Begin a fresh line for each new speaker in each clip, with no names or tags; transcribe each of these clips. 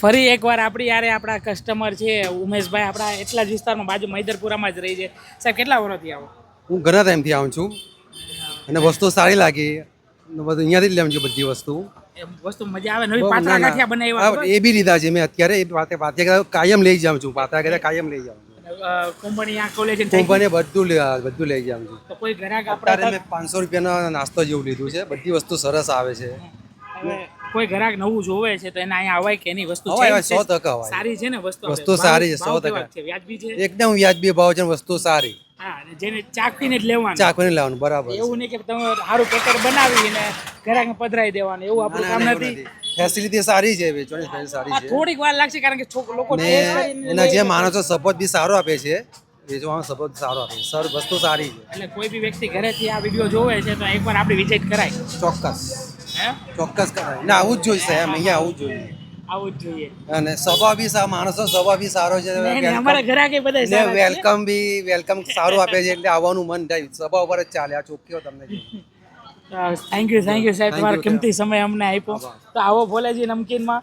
ફરી એકવાર આપણી યારે આપણા કસ્ટમર છે ઉમેશભાઈ, આપણા એટલા જ વિસ્તારમાં બાજુ મૈદરપુરામાં જ રહી છે. સાહેબ કેટલા વર્ષથી આવો?
હું ઘણા ટાઈમથી આવું છું અને વસ્તુ સારી લાગી. બધું અહીંયાથી જ લેવું છું બધી વસ્તુ.
વસ્તુ મજા આવે. નવી પાતળા ગાંઠિયા બનાવ્યા
એ બી લીધા છે મેં અત્યારે. એ વાતે કાયમ લઈ જાઉં છું. પાતળા ગાંઠિયા કાયમ લઈ જાઉં છું.
કોમ્પની આ કોલેજ
કોમ્પની બધું લઈ જાઉં છું.
તો કોઈ ગ્રાહક
અત્યારે મેં 500 રૂપિયાનો નાસ્તો જેવું લીધું છે. બધી વસ્તુ સરસ આવે છે.
કોઈ ગ્રાહક નવું જોવે છે તો એને અહીંયા આવાય કે એની વસ્તુ
100%
સારી છે ને?
વસ્તુ સારી છે 100%.
વ્યાજબી છે,
એકદમ વ્યાજબી ભાવ છે. વસ્તુ સારી.
હા, જેને ચાખીને જ લેવાનું.
ચાખીને લેવાનું બરાબર.
એવું નહીં કે તમે સારું પેકેટ બનાવીને ગ્રાહકને પધરાઈ દેવાનું, એવું આપણું કામ નથી.
ફેસિલિટી સારી છે, વેચવાની ફેસિલિટી સારી છે.
થોડીક વાર લાગશે કારણ કે લોકો
એના જે માણસો સપોર્ટ બી સારો આપે છે. વેચવાનો સપોર્ટ સારો આપે છે. સર વસ્તુ સારી છે.
એટલે કોઈ બી વ્યક્તિ ઘરેથી આ વિડીયો જોવે છે તો એકવાર આપણે વિઝિટ કરાય.
ચોક્કસ ચોક્કસ કરાય ને આવું જ જોઈએ સાહેબ. અહીંયા આવું જ જોઈએ.
આવું જ જોઈએ.
અને સ્વભાવ બી માણસો સ્વભાવ બી સારો છે.
અમારા ઘરાકે બધા સારા છે.
વેલકમ સારું આપે છે એટલે આવવાનું મન થાય. સ્વભાવ પર જ ચાલે. આ ચોખ્ખો તમને
થેન્ક યુ સાહેબ, તમારો કિંમતી સમય અમને આપ્યો. તો આવો ભોલેજી નમકીનમાં.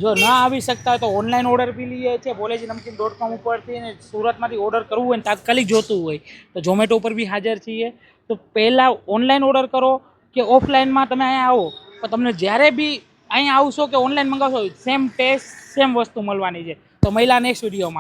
જો ના આવી શકતા હોય તો ઓનલાઈન ઓર્ડર બી લઈએ છીએ ભોલેજીનમકીન.com ઉપરથી. અને સુરતમાંથી ઓર્ડર કરવું હોય ને તાત્કાલિક જોતું હોય તો ઝોમેટો ઉપર બી હાજર છીએ. તો પહેલાં ઓનલાઈન ઓર્ડર કરો કે ઓફલાઈનમાં તમે અહીંયા આવો તો તમને જ્યારે બી અહીંયા આવશો કે ઓનલાઈન મંગાવશો સેમ ટેસ્ટ સેમ વસ્તુ મળવાની છે. તો મળ્યા નેક્સ્ટ વિડીયોમાં.